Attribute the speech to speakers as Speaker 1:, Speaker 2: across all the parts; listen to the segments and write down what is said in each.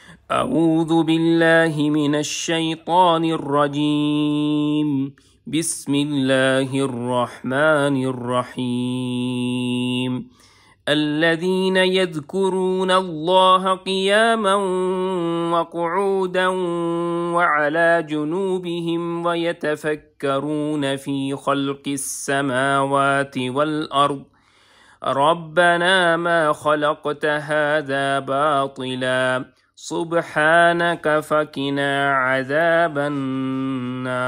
Speaker 1: اعوذ باللہ من الشیطان الرجیم بسم اللہ الرحمن الرحیم الذين يذكرون الله قياما وقعودا وعلى جنوبهم ويتفكرون في خلق السماوات والأرض ربنا ما خلقت هذا باطلا سبحانك فقنا عذاب النار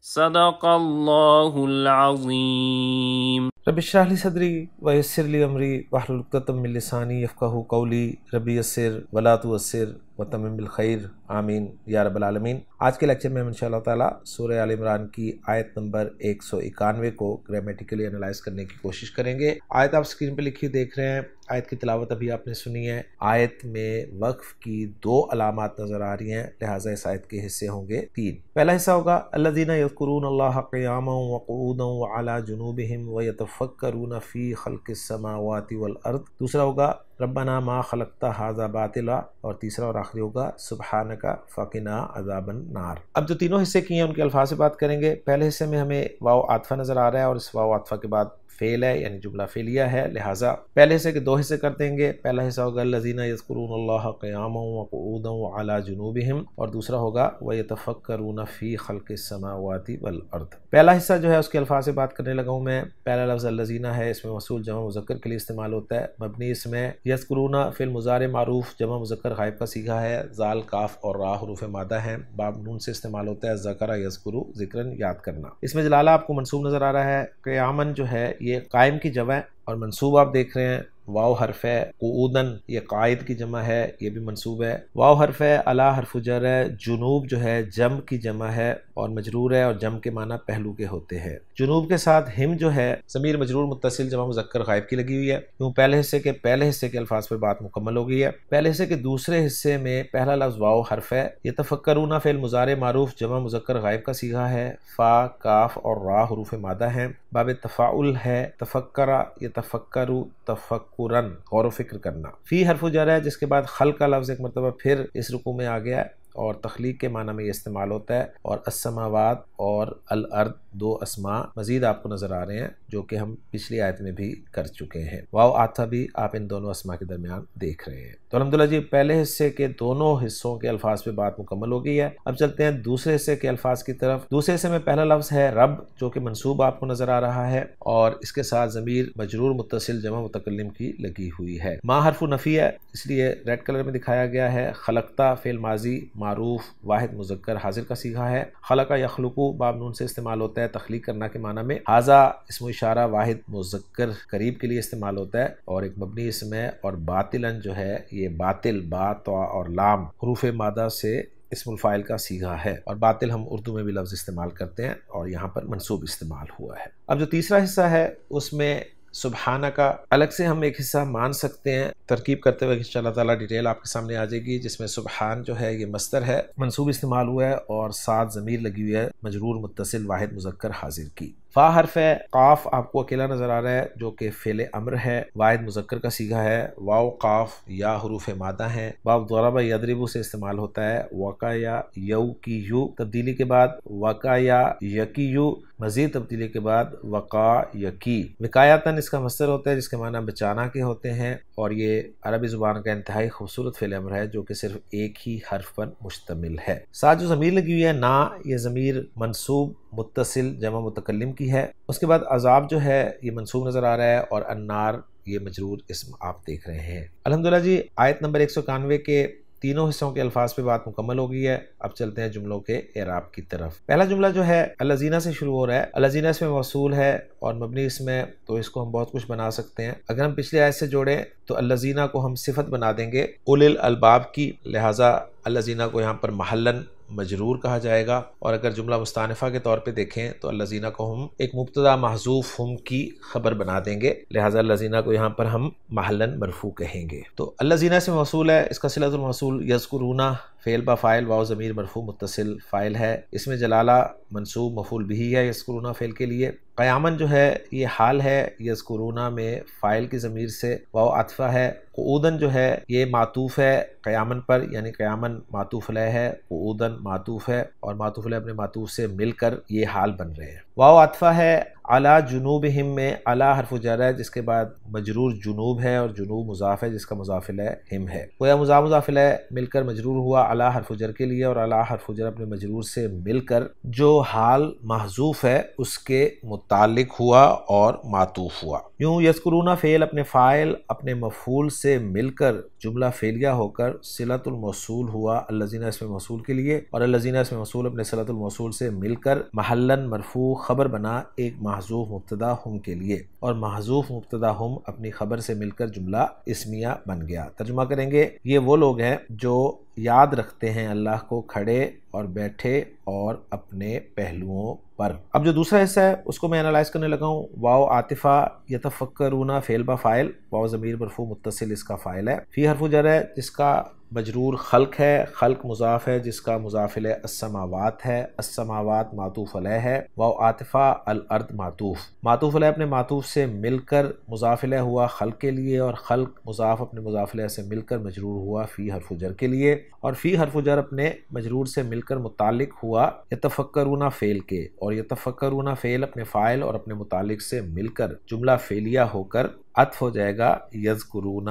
Speaker 1: صدق اللہ العظیم۔
Speaker 2: رب اشرح لی صدری ویسر لی امری واحلل عقدۃ من لسانی یفقہوا قولی رب یسر ولا تعسر وتمم بالخیر آمین یا رب العالمین۔ آج کے لیکچر میں ہم انشاءاللہ تعالی سورہ آل عمران کی آیت نمبر 191 کو گرامیٹیکلی انالائز کرنے کی کوشش کریں گے۔ آیت آپ سکرین پہ لکھی دیکھ رہے ہیں، آیت کی تلاوت ابھی آپ نے سنی ہے۔ آیت میں وقف کی 2 علامات نظر آ رہی ہیں، لہٰذا اس آیت کے حصے ہوں گے 3۔ پہلا حصہ ہوگا الذین یذکرون اللہ قیاما وقعودا وعلی جنوبہم ویتفکرون فی خلق السماوات والارض۔ دوسرا ہوگا ربنا ما خلقت ھذا باطلا، اور تیسرا اور آخری ہوگا سبحانک فقنا عذاب النار۔ اب جو تینوں حصے کی ہیں ان کے الفاظ سے بات کریں گے۔ پہلے حصے میں ہمیں واو عاطفہ نظر آ رہا ہے اور اس واو عاطفہ کے بعد فعل ہے، یعنی جملہ فعلیہ ہے، لہٰذا پہلے حصے کے 2 حصے کر دیں گے۔ پہلا حصہ ہوگا الذین یذکرون اللہ قیاما وقعودا وعلی جنوبہم، اور دوسرا ہوگا ویتفکرون فی خلق السماوات والارض۔ پہلا حصہ جو ہے اس کے الفاظ سے بات کرنے لگا ہوں میں۔ پہلا لفظ الذین ہے، اس میں موصول جمع مذکر کے لیے استعمال ہوتا ہے، مبنی اس میں یذکرون فعل مضارع معروف جمع مذکر غائب کا صیغہ ہے، ذال کاف اور را حروف مادہ ہیں، باب نون سے استعمال ہوتا ہے ذکر یذکر ذکرن یاد کرنا۔ اس میں جلالہ آپ کو منصوب نظر آ رہا ہے، قیامن جو ہے یہ قائم کی جمع ہے، اور منصوب آپ دیکھ رہے ہیں واو حرف ہے، قعودن یہ قائد کی جمع ہے، یہ بھی منصوب ہے، واو حرف ہے، الا حرف جر ہے، جنوب جو ہے جم کی جمع ہے اور مجرور ہے، اور جم کے معنی پہلو کے ہوتے ہیں۔ جنوب کے ساتھ ہم جو ہے ضمیر مجرور متصل جمع مذکر غائب کی لگی ہوئی ہے، کیوں پہلے حصے کے الفاظ پر بات مکمل ہو گئی ہے۔ پہلے حصے کے دوسرے حصے میں پہلا لفظ واو حرف ہے، یتفکرون فعل مضارع معروف جمع مذکر غائب کا صیغہ ہے، فا کاف اور را حروف مادہ ہیں، باب تفاعل ہے، تفکر یتفکر تفکرن غور و فکر کرنا۔ فی حرف جر ہے جس کے بعد خلق کا لفظ ایک مرتبہ پھر اس رکوع میں آ گیا ہے، اور تخلیق کے معنی میں یہ استعمال ہوتا ہے، اور السماوات اور الارض 2 اسماء مزید آپ کو نظر آ رہے ہیں جو کہ ہم پچھلی آیت میں بھی کر چکے ہیں۔ واو عاطفہ بھی آپ ان دونوں اسماء کے درمیان دیکھ رہے ہیں۔ تو الحمدللہ جی پہلے حصے کے دونوں حصوں کے الفاظ پہ بات مکمل ہو گئی ہے۔ اب چلتے ہیں دوسرے حصے کے الفاظ کی طرف۔ دوسرے حصے میں پہلا لفظ ہے رب، جو کہ منصوب آپ کو نظر آ رہا ہے، اور اس کے ساتھ ضمیر مجرور متصل جمع متکلم کی لگی ہوئی ہے۔ ما حرف نفی ہے، اس لیے ریڈ کلر میں دکھایا گیا ہے۔ خلقتا فعل ماضی معروف واحد مذکر حاضر کا صیغہ ہے، خلق یخلقو باب نون سے استعمال ہوتا ہے تخلیق کرنا کے معنی میں، ھذا اسم اشارہ واحد مذکر قریب کے لیے استعمال ہوتا ہے، اور ایک مبنی اسم ہے، اور باطلاً جو ہے یہ باطل با طا اور لام حروف مادہ سے اسم الفاعل کا صیغہ ہے، اور باطل ہم اردو میں بھی لفظ استعمال کرتے ہیں اور یہاں پر منصوب استعمال ہوا ہے۔ اب جو تیسرا حصہ ہے اس میں سبحانہ کا الگ سے ہم ایک حصہ مان سکتے ہیں، ترکیب کرتے ہوئے انشاءاللہ تعالیٰ ڈیٹیل آپ کے سامنے آ جائے گی، جس میں سبحان جو ہے یہ مصدر ہے، منصوب استعمال ہوا ہے، اور ساتھ ضمیر لگی ہوئی ہے مجرور متصل واحد مذکر حاضر کی۔ فا حرف ہے، قاف آپ کو اکیلا نظر آ رہا ہے جو کہ فعل امر ہے، واحد مذکر کا صیغہ ہے، واو قاف یا حروف مادہ ہیں، باب ضرب یضرب سے استعمال ہوتا ہے، وقع یا یو کی یو تبدیلی کے بعد وقع یا یکی یو، مزید تبدیلی کے بعد وقع یکی۔ وقایتاً اس کا مصدر ہوتا ہے جس کے معنی بچانا کے ہوتے ہیں، اور یہ عربی زبان کا انتہائی خوبصورت فعل امر ہے جو کہ صرف ایک ہی حرف پر مشتمل ہے۔ ساتھ جو ضمیر لگی ہوئی ہے نا، یہ ضمیر منصوب متصل جمع متکلم کی ہے۔ اس کے بعد عذاب جو ہے یہ منصوب نظر آ رہا ہے، اور النار یہ مجرور اسم آپ دیکھ رہے ہیں۔ الحمدللہ جی آیت نمبر 191 کے تینوں حصوں کے الفاظ پہ بات مکمل ہو گئی ہے۔ اب چلتے ہیں جملوں کے اعراب کی طرف۔ پہلا جملہ جو ہے الذین سے شروع ہو رہا ہے، الذین اس میں موصول ہے اور مبنی اس میں، تو اس کو ہم بہت کچھ بنا سکتے ہیں۔ اگر ہم پچھلی آیت سے جوڑیں تو الذین کو ہم صفت بنا دیں گے اولی الالباب کی، لہٰذا الذین کو یہاں پر محلاً مجرور کہا جائے گا، اور اگر جملہ مستانفہ کے طور پہ دیکھیں تو الذین کو ہم ایک مبتدا محذوف ہم کی خبر بنا دیں گے، لہٰذا الذین کو یہاں پر ہم محلاً مرفوع کہیں گے۔ تو الذین سے موصول ہے، اس کا صلۃ الموصول یذکرون فعل با فاعل واو ضمیر مرفوع متصل فاعل ہے، اس میں جلالہ منصوب مفعول بھی ہے یذکرون فعل کے لیے۔ قیامن جو ہے یہ حال ہے یذکرون میں فاعل کی ضمیر سے، واو عطفہ ہے۔ قعودن جو ہے یہ معطوف ہے قیامن پر، یعنی قیامن معطوف علیہ ہے، قعودن معطوف ہے، اور معطوف علیہ اپنے معطوف سے مل کر یہ حال بن رہے ہیں۔ واو عطفہ ہے علی جنوبہم میں، علی حرف جر ہے جس کے بعد مجرور جنوب ہے، اور جنوب مضاف ہے جس کا مضاف الیہ ہم ہے۔ گویا مضاف الیہ مل کر مجرور ہوا علی حرف جر کے لیے، اور علی حرف جر اپنے مجرور سے مل کر جو حال محذوف ہے اس کے متعلق ہوا اور معطوف ہوا۔ یوں یذکرون فعل اپنے فاعل اپنے مفعول سے مل کر جملہ فعلیہ ہو کر صلۃ الموصول ہوا الذین اسم موصول کے لیے، اور الذین اسم موصول اپنے صلۃ الموصول سے مل کر محلاً مرفوع خبر بنا ایک محذوف مبتدا ہم کے لیے، اور محذوف مبتدا ہم اپنی خبر سے مل کر جملہ اسمیہ بن گیا۔ ترجمہ کریں گے، یہ وہ لوگ ہیں جو یاد رکھتے ہیں اللہ کو کھڑے اور بیٹھے اور اپنے پہلوؤں پر۔ اب جو دوسرا حصہ ہے اس کو میں انالائز کرنے لگا ہوں۔ واو عاطفہ یتفکرون فعل با فاعل، واو ضمیر مرفوع متصل اس کا فاعل ہے، فی حرف جر ہے جس کا مجرور خلق ہے، خلق مضاف ہے جس کا مضاف الیہ السماوات ہے، السماوات معطوف علیہ ہے، واو عاطفہ الارض معطوف علیہ اپنے معطوف سے مل کر مضاف الیہ ہوا خلق کے لیے، اور خلق مضاف اپنے مضاف الیہ سے مل کر مجرور ہوا فی حرف جر کے لیے، اور فی حرف جر اپنے مجرور سے مل کر متعلق ہوا یتفکرون فعل کے، اور یتفکرون فعل اپنے فاعل اور اپنے متعلق سے مل کر جملہ فعلیہ ہو کر عطف ہو جائے گا یذکرون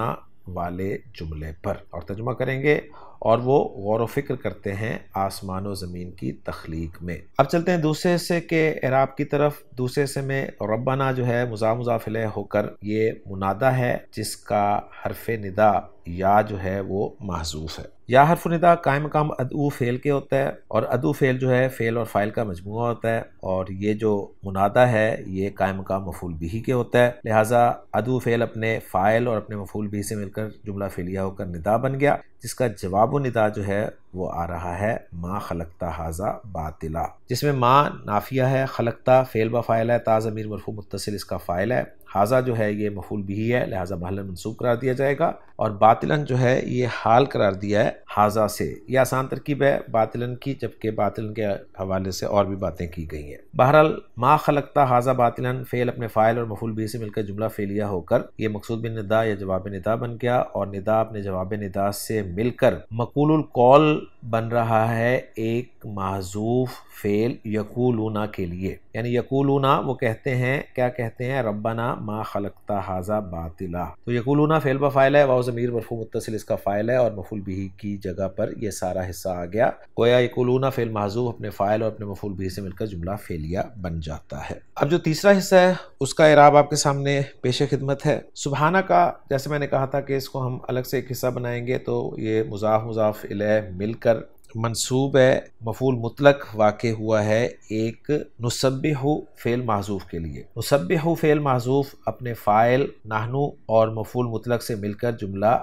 Speaker 2: والے جملے پر۔ اور ترجمہ کریں گے، اور وہ غور و فکر کرتے ہیں آسمان و زمین کی تخلیق میں۔ اب چلتے ہیں دوسرے حصے کے اعراب کی طرف۔ دوسرے حصے میں ربنا جو ہے مضاف الیہ ہو کر یہ منادہ ہے جس کا حرف ندا یا جو ہے وہ محذوف ہے۔ یا حرف ندا قائم مقام ادعو فعل کے ہوتا ہے، اور ادعو فعل جو ہے فعل اور فاعل کا مجموعہ ہوتا ہے، اور یہ جو منادہ ہے یہ قائم مقام مفعول بھی کے ہوتا ہے، لہٰذا ادعو فعل اپنے فاعل اور اپنے مفعول بھی سے مل کر جملہ فعلیہ ہو کر ندا بن گیا، جس کا جواب و ندا جو ہے وہ آ رہا ہے ما خلقتا ھذا باطلا، جس میں ما نافیہ ہے، خلقتا فعل با فاعل ہے، تا ضمیر مرفوع متصل اس کا فاعل ہے، ھذا جو ہے یہ مفعول بھی ہے لہٰذا محلاً منصوب قرار دیا جائے گا، اور باطلاً جو ہے یہ حال قرار دیا ہے ھذا سے۔ یہ آسان ترکیب ہے باطلاً کی، جبکہ باطلاً کے حوالے سے اور بھی باتیں کی گئی ہیں۔ بہرحال ما خلقتا ھذا باطلاً فعل اپنے فاعل اور مفعول بھی سے مل کر جملہ فعلیہ ہو کر یہ مقصود بن ندا یا جواب ندا بن گیا، اور ندا اپنے جواب ندا سے مل کر مقول القول بن رہا ہے ایک محذوف فعل یقولون کے لیے، یعنی یقولون وہ کہتے ہیں، کیا کہتے ہیں؟ ربنا ما خلقتا ھذا باطلا۔ تو یقولون فعل با فاعل ہے، واو ضمیر مرفوع متصل اس کا فاعل ہے، اور مفعول بھی کی جگہ پر یہ سارا حصہ آ گیا، گویا یقولون فعل محذوف اپنے فاعل اور اپنے مفعول بھی سے مل کر جملہ فعلیہ بن جاتا ہے۔ اب جو تیسرا حصہ ہے اس کا اعراب آپ کے سامنے پیش خدمت ہے۔ سبحانہ کا جیسے میں نے کہا تھا کہ اس کو ہم الگ سے ایک حصہ بنائیں گے، تو یہ مضاف الیہ مل کر منصوب ہے، مفعول مطلق واقع ہوا ہے ایک نسبح فعل محذوف کے لیے۔ نسبح فعل محذوف اپنے فاعل نحنو اور مفعول مطلق سے مل کر جملہ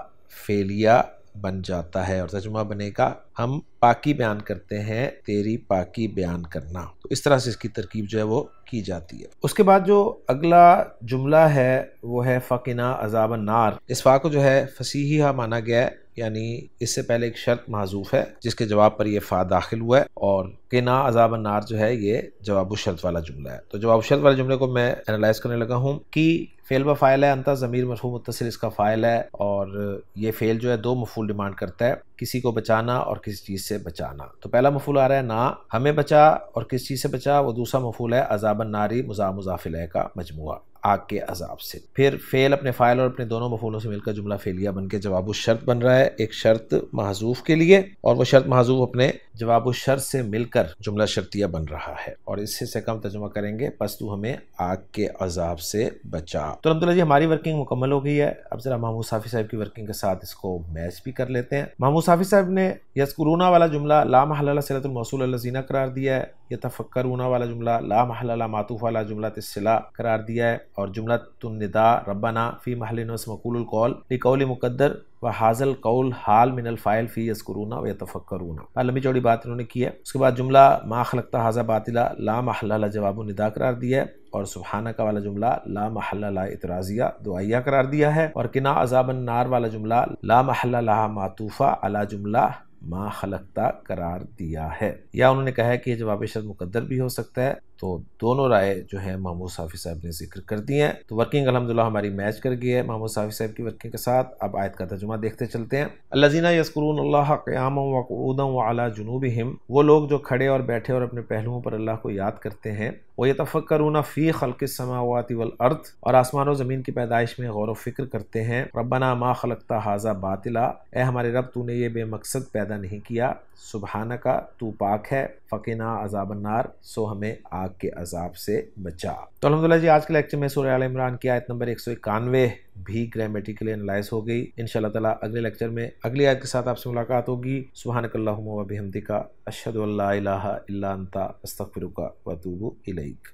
Speaker 2: فعلیہ بن جاتا ہے، اور ترجمہ بنے گا ہم پاکی بیان کرتے ہیں، تیری پاکی بیان کرنا۔ تو اس طرح سے اس کی ترکیب جو ہے وہ کی جاتی ہے۔ اس کے بعد جو اگلا جملہ ہے وہ ہے فقنا عذاب النار۔ اس فا کو جو ہے فصیحہ مانا گیا ہے، یعنی اس سے پہلے ایک شرط محذوف ہے جس کے جواب پر یہ فا داخل ہوا ہے، اور قنا عذاب النار جو ہے یہ جواب الشرط والا جملہ ہے۔ تو جواب الشرط والے جملے کو میں انالائز کرنے لگا ہوں کہ فعل با فاعل ہے، انتا ضمیر مرفوع متصل اس کا فاعل ہے، اور یہ فعل جو ہے دو مفعول ڈیمانڈ کرتا ہے، کسی کو بچانا اور کسی چیز سے بچانا۔ تو پہلا مفعول آ رہا ہے نا، ہمیں بچا، اور کس چیز سے بچا؟ وہ دوسرا مفعول ہے عذاب الناری مضاف الیہ کا مجموعہ، آگ کے عذاب سے۔ پھر فعل اپنے فاعل اور اپنے دونوں مفعولوں سے مل کر جملہ فعلیہ بن کے جواب الشرط بن رہا ہے ایک شرط محذوف کے لیے، اور وہ شرط محذوف اپنے جواب الشرط سے مل کر جملہ شرطیہ بن رہا ہے، اور اس سے کم ترجمہ کریں گے پس تو ہمیں آگ کے عذاب سے بچا۔ تو الحمدللہ جی ہماری ورکنگ مکمل ہو گئی ہے۔ اب ذرا محمود صافی صاحب کی ورکنگ کے ساتھ اس کو میچ بھی کر لیتے ہیں۔ محمود صافی صاحب نے یذکرون والا جملہ لا محل لہ صلۃ الموصول الذین قرار دیا ہے، یتفکرون والا جملہ لا محل لہ معطوف والا جملہ الصلہ قرار دیا ہے، اور جملہ النداء ربنا فی محل نصب مقول القول لقول مقدر وحاذا القول حال من الفاعل فی یذکرون و یتفکرون۔ لمبی چوڑی بات انہوں نے کی ہے۔ اس کے بعد جملہ ما خلقتا ھذا باطلا لا محل لہ جواب النداء قرار دیا ہے، اور سبحانک والا جملہ لا محل لہ اعتراضیہ دعائیہ قرار دیا ہے، اور قنا عذاب النار والا جملہ لا محل لہ معطوفہ علی جملہ ما خلقتا قرار دیا ہے، یا انہوں نے کہا ہے کہ یہ جواب شرط مقدر بھی ہو سکتا ہے، تو دونوں رائے جو ہیں محمود صافی صاحب نے ذکر کر دی ہیں۔ تو ورکنگ الحمدللہ ہماری میچ کر گئی ہے محمود صافی صاحب کی ورکنگ کے ساتھ۔ اب آیت کا ترجمہ دیکھتے چلتے ہیں۔ الذین یذکرون اللہ قیاما وقعودا وعلی جنوبہم، وہ لوگ جو کھڑے اور بیٹھے اور اپنے پہلوؤں پر اللہ کو یاد کرتے ہیں، وَيَتَفَكَّرُونَ فِي خَلْقِ السَّمَاوَاتِ وَالْأَرْضِ، اور آسمان و زمین کی پیدائش میں غور و فکر کرتے ہیں، ربنا ما خلقتا ھذا باطلا، اے ہمارے رب تو نے یہ بے مقصد پیدا نہیں کیا، سبحانکا تو پاک ہے، فقنا عذاب النار، سو ہمیں آگ کے عذاب سے بچا۔ تو الحمدللہ جی آج کے لیکچر میں سورہ آل عمران کی آیت نمبر 191 بھی گرامیٹیکلی انالائز ہو گئی۔ انشاءاللہ تعالیٰ اگلے لیکچر میں اگلی آیت کے ساتھ آپ سے ملاقات ہوگی۔ سبحانک اللہم و بحمدک، اشہد ان لا الہ الا انت، استغفرک و اتوب الیک۔